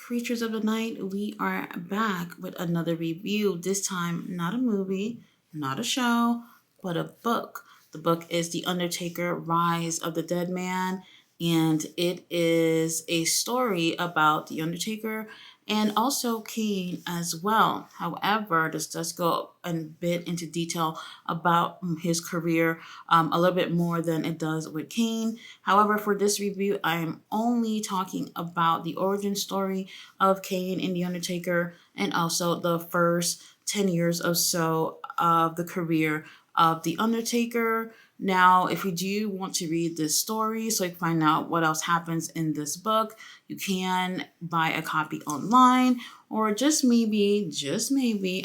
creatures of the night, we are back with another review. This time, not a movie, not a show, but a book. The book is The Undertaker Rise of the Deadman, and it is a story about The Undertaker and also Kane as well. However, this does go a bit into detail about his career a little bit more than it does with Kane. However, for this review, I am only talking about the origin story of Kane and The Undertaker and also the first 10 years or so of the career of The Undertaker. Now, if you do want to read this story so you can find out what else happens in this book, you can buy a copy online, or just maybe,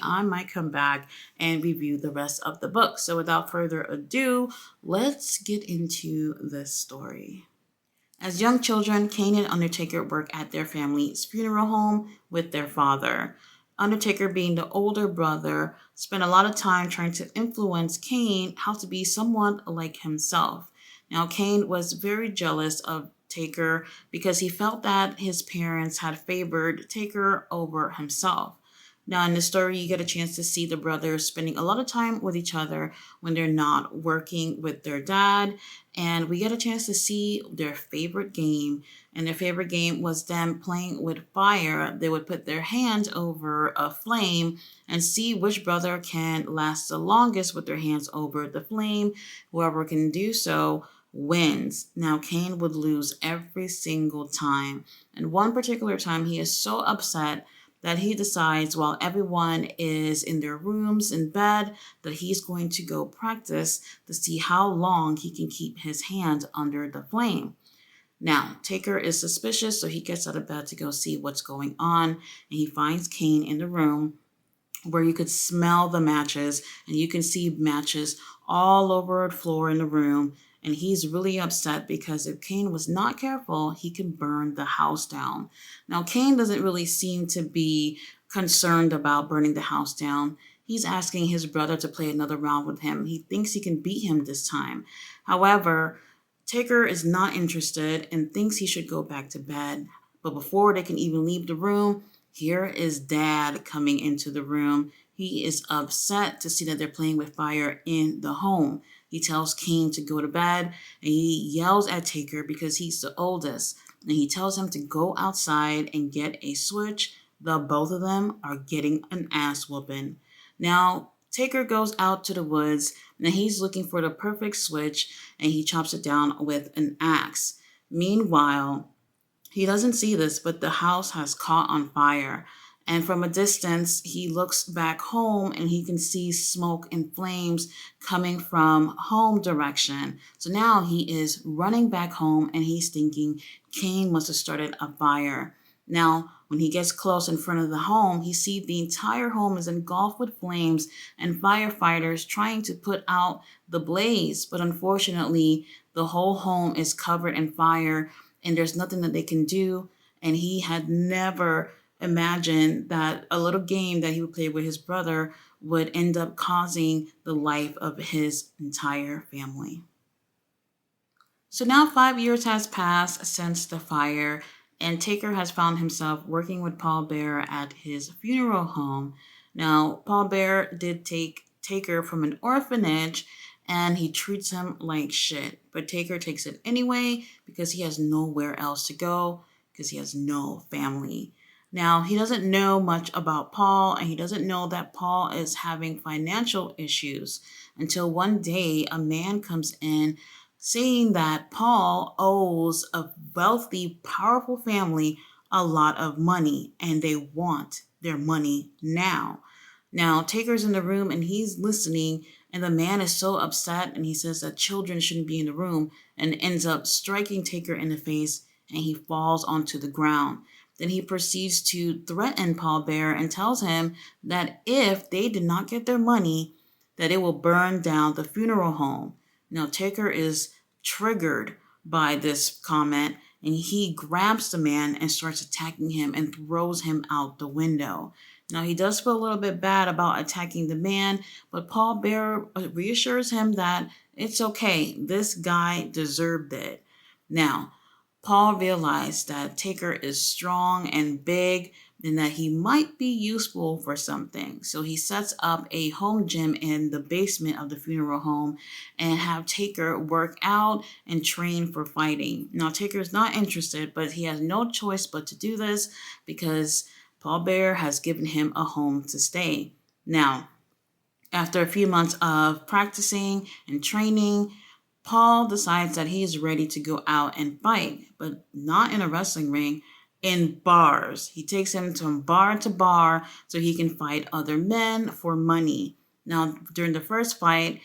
I might come back and review the rest of the book. So without further ado, let's get into this story. As young children, Kane and Undertaker work at their family's funeral home with their father. Undertaker, being the older brother, spent a lot of time trying to influence Kane how to be someone like himself. Now, Kane was very jealous of Taker because he felt that his parents had favored Taker over himself. Now, in the story, you get a chance to see the brothers spending a lot of time with each other when they're not working with their dad. And we get a chance to see their favorite game. And their favorite game was them playing with fire. They would put their hands over a flame and see which brother can last the longest with their hands over the flame. Whoever can do so wins. Now, Kane would lose every single time. And one particular time, he is so upset that he decides while everyone is in their rooms in bed that he's going to go practice to see how long he can keep his hand under the flame. Now, Taker is suspicious, so he gets out of bed to go see what's going on, and he finds Kane in the room where you could smell the matches, and you can see matches all over the floor in the room. And he's really upset because if Kane was not careful, he can burn the house down. Now, Kane doesn't really seem to be concerned about burning the house down. He's asking his brother to play another round with him. He thinks he can beat him this time. However, Taker is not interested and thinks he should go back to bed. But before they can even leave the room, here is Dad coming into the room. He is upset to see that they're playing with fire in the home. He tells Kane to go to bed, and he yells at Taker because he's the oldest. And he tells him to go outside and get a switch. The both of them are getting an ass whooping. Now, Taker goes out to the woods, and he's looking for the perfect switch, and he chops it down with an axe. Meanwhile, he doesn't see this, but the house has caught on fire. And from a distance, he looks back home and he can see smoke and flames coming from home direction. So now he is running back home and he's thinking Kane must have started a fire. Now, when he gets close in front of the home, he sees the entire home is engulfed with flames and firefighters trying to put out the blaze. But unfortunately, the whole home is covered in fire and there's nothing that they can do. And he had never imagined that a little game that he would play with his brother would end up causing the life of his entire family. So now 5 years has passed since the fire, and Taker has found himself working with Paul Bear at his funeral home. Now, Paul Bear did take Taker from an orphanage, and he treats him like shit. But Taker takes it anyway because he has nowhere else to go because he has no family. Now, he doesn't know much about Paul, and he doesn't know that Paul is having financial issues until one day a man comes in saying that Paul owes a wealthy, powerful family a lot of money, and they want their money now. Now, Taker's in the room, and he's listening, and the man is so upset, and he says that children shouldn't be in the room, and ends up striking Taker in the face, and he falls onto the ground. Then he proceeds to threaten Paul Bear and tells him that if they did not get their money, that it will burn down the funeral home. Now, Taker is triggered by this comment, and he grabs the man and starts attacking him and throws him out the window. Now, he does feel a little bit bad about attacking the man, but Paul Bear reassures him that it's okay. This guy deserved it. Now, Paul realized that Taker is strong and big and that he might be useful for something. So he sets up a home gym in the basement of the funeral home and have Taker work out and train for fighting. Now Taker is not interested, but he has no choice but to do this because Paul Bear has given him a home to stay. Now, after a few months of practicing and training, Paul decides that he is ready to go out and fight, but not in a wrestling ring, in bars. He takes him from bar to bar so he can fight other men for money. Now, during the first fight,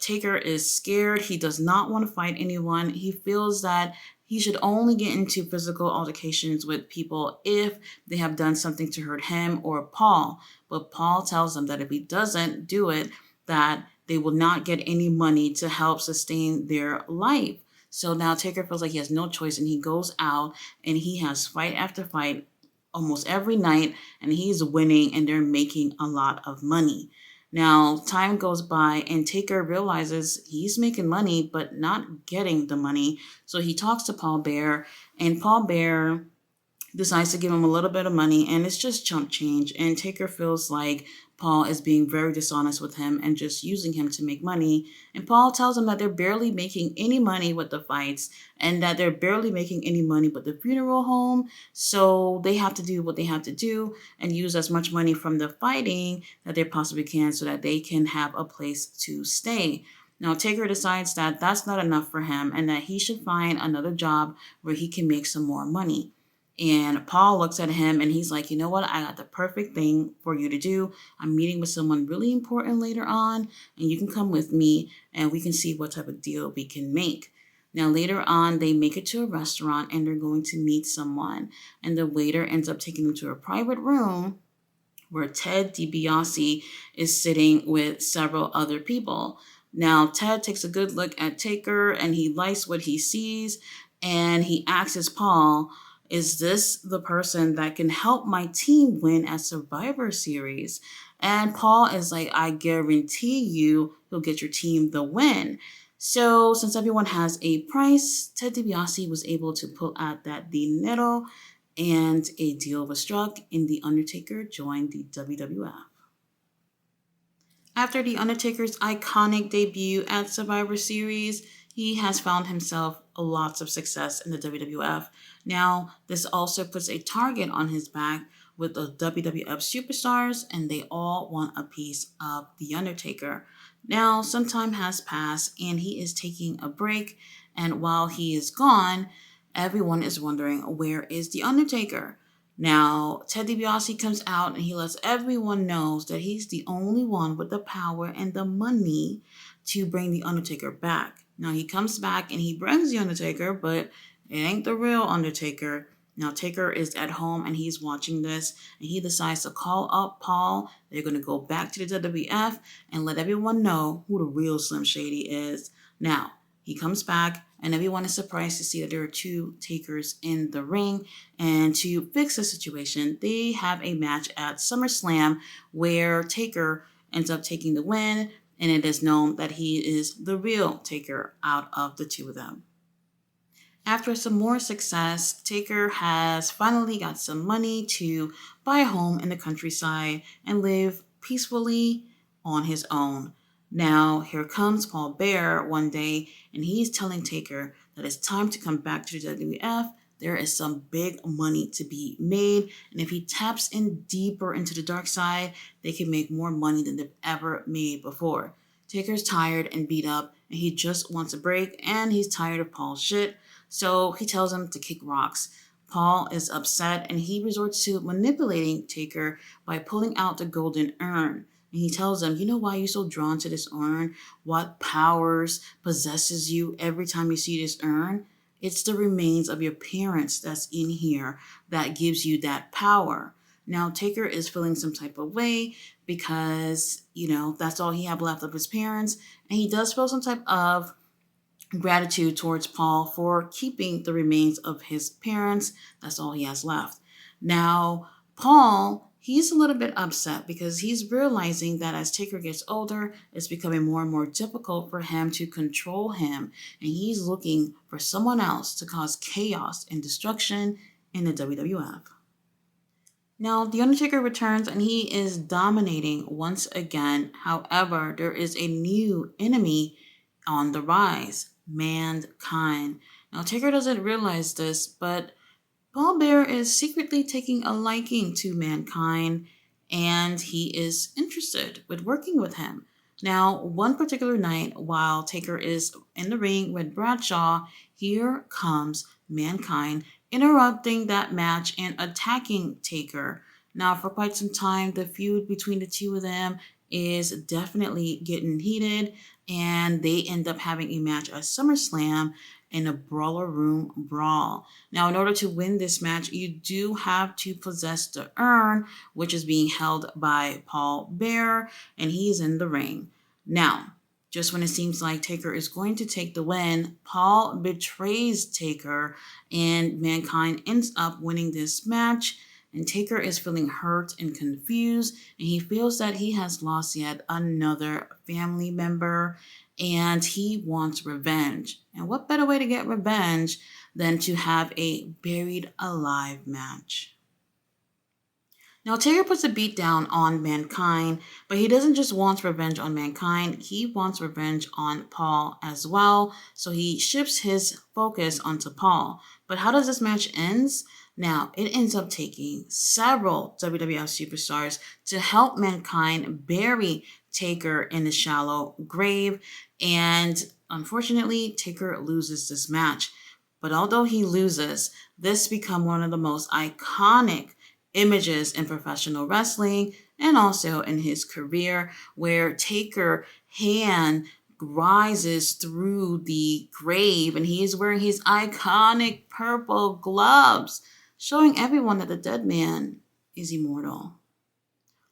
Taker is scared. He does not want to fight anyone. He feels that he should only get into physical altercations with people if they have done something to hurt him or Paul. But Paul tells him that if he doesn't do it, that they will not get any money to help sustain their life. So now Taker feels like he has no choice and he goes out and he has fight after fight almost every night and he's winning and they're making a lot of money. Now, time goes by and Taker realizes he's making money but not getting the money. So he talks to Paul Bear and Paul Bear decides to give him a little bit of money and it's just chump change. And Taker feels like Paul is being very dishonest with him and just using him to make money. And Paul tells him that they're barely making any money with the fights and that they're barely making any money with the funeral home. So they have to do what they have to do and use as much money from the fighting that they possibly can so that they can have a place to stay. Now, Taker decides that that's not enough for him and that he should find another job where he can make some more money. And Paul looks at him and he's like, you know what? I got the perfect thing for you to do. I'm meeting with someone really important later on, and you can come with me and we can see what type of deal we can make. Now, later on, they make it to a restaurant and they're going to meet someone. And the waiter ends up taking them to a private room where Ted DiBiase is sitting with several other people. Now, Ted takes a good look at Taker and he likes what he sees and he asks Paul, is this the person that can help my team win at Survivor Series? And Paul is like, I guarantee you he'll get your team the win. So, since everyone has a price, Ted DiBiase was able to pull out that dinero and a deal was struck and The Undertaker joined the WWF. After The Undertaker's iconic debut at Survivor Series, he has found himself lots of success in the WWF. Now, this also puts a target on his back with the WWF superstars, and they all want a piece of The Undertaker. Now, some time has passed, and he is taking a break, and while he is gone, everyone is wondering, where is The Undertaker? Now, Ted DiBiase comes out and he lets everyone know that he's the only one with the power and the money to bring The Undertaker back. Now, he comes back and he brings The Undertaker, but it ain't the real Undertaker. Now, Taker is at home and he's watching this and he decides to call up Paul. They're going to go back to the WWF and let everyone know who the real Slim Shady is. Now, he comes back and everyone is surprised to see that there are two Takers in the ring. And to fix the situation, they have a match at SummerSlam where Taker ends up taking the win, and it is known that he is the real Taker out of the two of them. After some more success, Taker has finally got some money to buy a home in the countryside and live peacefully on his own. Now, here comes Paul Bear one day, and he's telling Taker that it's time to come back to the WWF. There is some big money to be made, and if he taps in deeper into the dark side, they can make more money than they've ever made before. Taker's tired and beat up, and he just wants a break, and he's tired of Paul's shit, so he tells him to kick rocks. Paul is upset, and he resorts to manipulating Taker by pulling out the golden urn. And he tells him, you know why you're so drawn to this urn? What powers possesses you every time you see this urn? It's the remains of your parents that's in here that gives you that power. Now, Taker is feeling some type of way because, that's all he had left of his parents. And he does feel some type of gratitude towards Paul for keeping the remains of his parents. That's all he has left. Now, Paul, he's a little bit upset because he's realizing that as Taker gets older, it's becoming more and more difficult for him to control him. And he's looking for someone else to cause chaos and destruction in the WWF. Now, The Undertaker returns and he is dominating once again. However, there is a new enemy on the rise, Mankind. Now, Taker doesn't realize this, but Paul Bear is secretly taking a liking to Mankind and he is interested with working with him. Now, one particular night while Taker is in the ring with Bradshaw, here comes Mankind interrupting that match and attacking Taker. Now, for quite some time, the feud between the two of them is definitely getting heated, and they end up having a match at SummerSlam in a brawler room brawl. Now, in order to win this match, you do have to possess the urn, which is being held by Paul Bear, and he's in the ring. Now, just when it seems like Taker is going to take the win, Paul betrays Taker, and Mankind ends up winning this match. And Taker is feeling hurt and confused, and he feels that he has lost yet another family member, and he wants revenge. And what better way to get revenge than to have a buried alive match? Now, Taker puts a beat down on Mankind, but he doesn't just want revenge on Mankind, he wants revenge on Paul as well. So he shifts his focus onto Paul. But how does this match end? Now, it ends up taking several WWF superstars to help Mankind bury Taker in a shallow grave. And unfortunately, Taker loses this match. But although he loses, this becomes one of the most iconic images in professional wrestling and also in his career, where Taker hand rises through the grave and he is wearing his iconic purple gloves, showing everyone that the Deadman is immortal.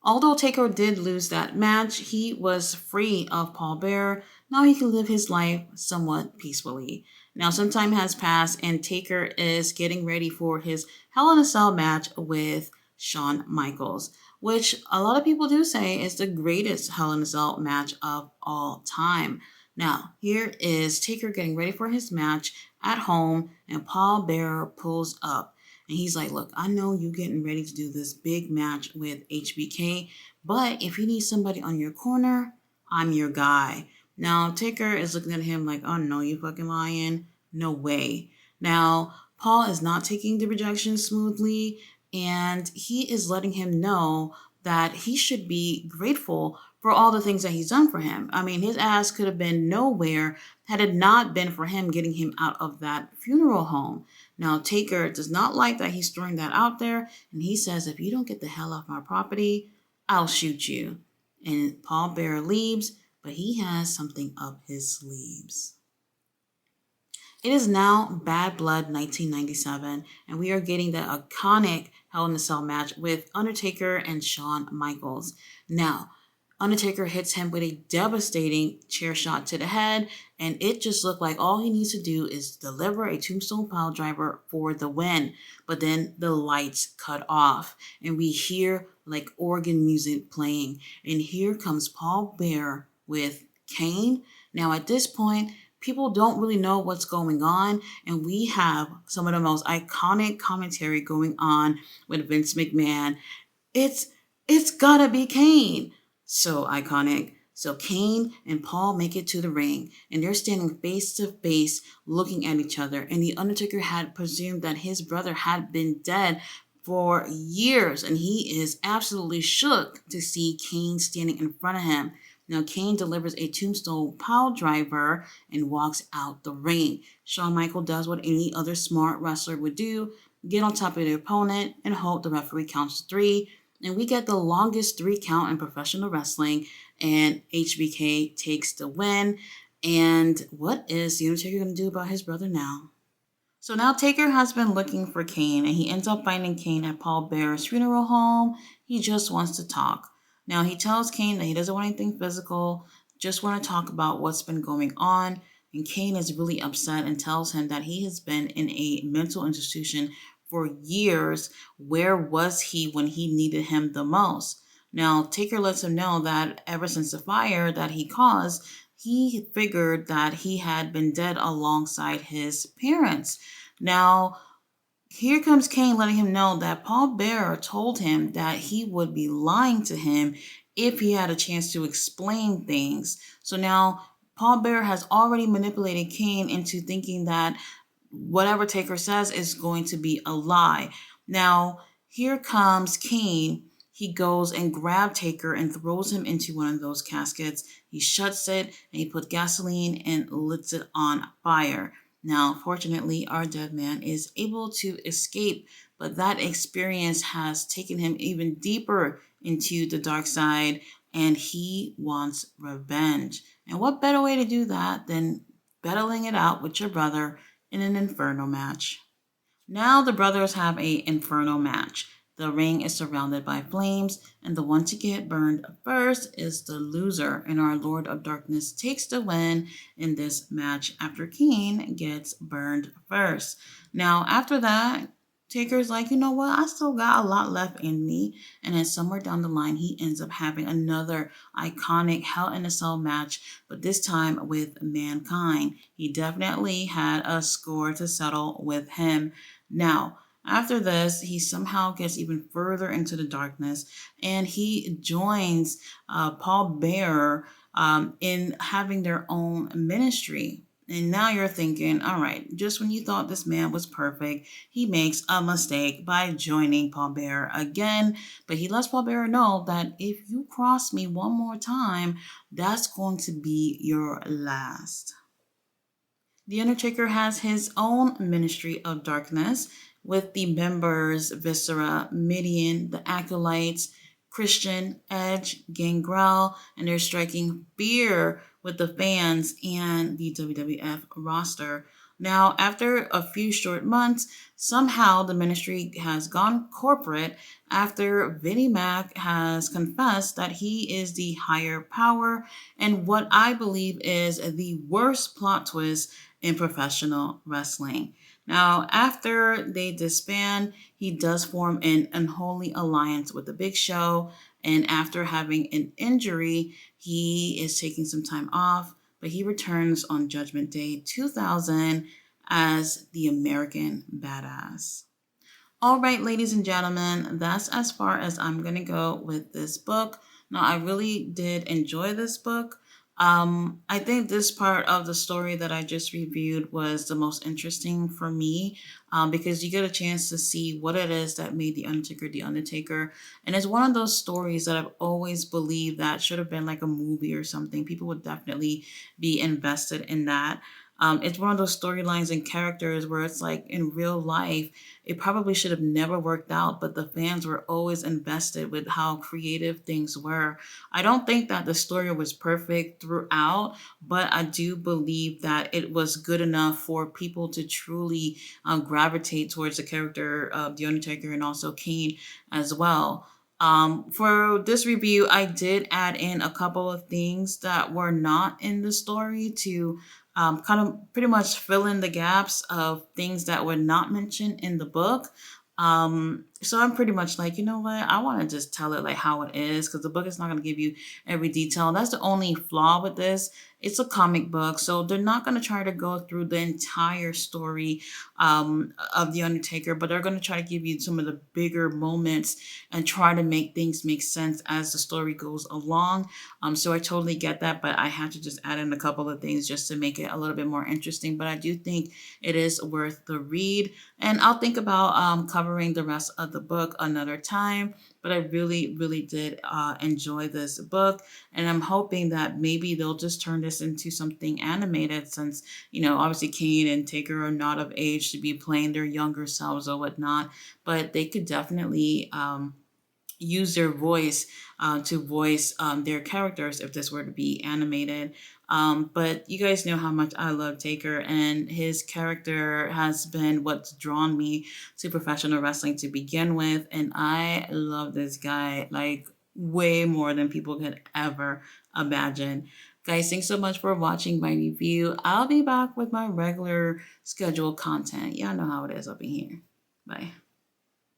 Although Taker did lose that match, he was free of Paul Bear. Now he can live his life somewhat peacefully. Now some time has passed and Taker is getting ready for his Hell in a Cell match with Shawn Michaels, which a lot of people do say is the greatest Hell in a Cell match of all time. Now, here is Taker getting ready for his match at home, and Paul Bear pulls up. And he's like, look, I know you getting ready to do this big match with HBK, but if you need somebody on your corner, I'm your guy. Now, Taker is looking at him like, oh no, you fucking lying. No way. Now, Paul is not taking the rejection smoothly, and he is letting him know that he should be grateful for all the things that he's done for him. I mean, his ass could have been nowhere had it not been for him getting him out of that funeral home. Now, Taker does not like that he's throwing that out there, and he says, if you don't get the hell off my property, I'll shoot you. And Paul Bear leaves, but he has something up his sleeves. It is now Bad Blood 1997, and we are getting the iconic Hell in a Cell match with Undertaker and Shawn Michaels. Now, Undertaker hits him with a devastating chair shot to the head, and it just looked like all he needs to do is deliver a tombstone pile driver for the win. But then the lights cut off, and we hear like organ music playing, and here comes Paul Bear with Kane. Now at this point, people don't really know what's going on, and we have some of the most iconic commentary going on with Vince McMahon. It's gotta be Kane. So iconic. So Kane and Paul make it to the ring, and they're standing face to face looking at each other, and the Undertaker had presumed that his brother had been dead for years, and he is absolutely shook to see Kane standing in front of him. Now, Kane delivers a tombstone pile driver and walks out the ring. Shawn Michaels does what any other smart wrestler would do, get on top of their opponent and hope the referee counts to 3. And we get the longest 3 count in professional wrestling, and HBK takes the win. And what is the Undertaker going to do about his brother now? So now Taker has been looking for Kane, and he ends up finding Kane at Paul Bear's funeral home. He just wants to talk. Now he tells Kane that he doesn't want anything physical, just want to talk about what's been going on. And Kane is really upset and tells him that he has been in a mental institution for years. Where was he when he needed him the most? Now, Taker lets him know that ever since the fire that he caused, he figured that he had been dead alongside his parents. Now, here comes Kane letting him know that Paul Bearer told him that he would be lying to him if he had a chance to explain things. So now Paul Bearer has already manipulated Kane into thinking that whatever Taker says is going to be a lie. Now, here comes Kane. He goes and grabs Taker and throws him into one of those caskets. He shuts it and he puts gasoline and lights it on fire. Now, fortunately, our dead man is able to escape, but that experience has taken him even deeper into the dark side, and he wants revenge. And what better way to do that than battling it out with your brother in an inferno match? Now the brothers have a inferno match. The ring is surrounded by flames, and the one to get burned first is the loser. And our Lord of Darkness takes the win in this match after Kane gets burned first. Now, after that, Taker's like, you know what? I still got a lot left in me. And then somewhere down the line, he ends up having another iconic Hell in a Cell match, but this time with Mankind. He definitely had a score to settle with him. Now, after this, he somehow gets even further into the darkness and he joins Paul Bearer in having their own ministry. And now you're thinking, all right, just when you thought this man was perfect, he makes a mistake by joining Paul Bearer again. But he lets Paul Bearer know that if you cross me one more time, that's going to be your last. The Undertaker has his own Ministry of Darkness with the members Viscera, Midian, the Acolytes, Christian, Edge, Gangrel, and they're striking fear with the fans and the WWF roster. Now, after a few short months, somehow the ministry has gone corporate after Vinnie Mac has confessed that he is the higher power and what I believe is the worst plot twist in professional wrestling. Now, after they disband, he does form an unholy alliance with the Big Show. And after having an injury, he is taking some time off, but he returns on Judgment Day 2000 as the American Badass. All right, ladies and gentlemen, that's as far as I'm going to go with this book. Now, I really did enjoy this book. I think this part of the story that I just reviewed was the most interesting for me because you get a chance to see what it is that made The Undertaker. And it's one of those stories that I've always believed that should have been like a movie or something. People would definitely be invested in that. It's one of those storylines and characters where it's like in real life, it probably should have never worked out, but the fans were always invested with how creative things were. I don't think that the story was perfect throughout, but I do believe that it was good enough for people to truly gravitate towards the character of The Undertaker and also Kane as well. For this review, I did add in a couple of things that were not in the story to kind of pretty much fill in the gaps of things that were not mentioned in the book. So I'm pretty much like, you know what? I want to just tell it like how it is because the book is not going to give you every detail. That's the only flaw with this. It's a comic book, so they're not going to try to go through the entire story of The Undertaker, but they're going to try to give you some of the bigger moments and try to make things make sense as the story goes along. So I totally get that, but I had to just add in a couple of things just to make it a little bit more interesting. But I do think it is worth the read, and I'll think about covering the rest of the book another time. But I really, really did enjoy this book. And I'm hoping that maybe they'll just turn this into something animated since, you know, obviously Kane and Taker are not of age to be playing their younger selves or whatnot. But they could definitely use their voice to voice their characters if this were to be animated. But you guys know how much I love Taker, and his character has been what's drawn me to professional wrestling to begin with. And I love this guy like way more than people could ever imagine. Guys, thanks so much for watching my review. I'll be back with my regular scheduled content. Y'all know how it is up in here. Bye.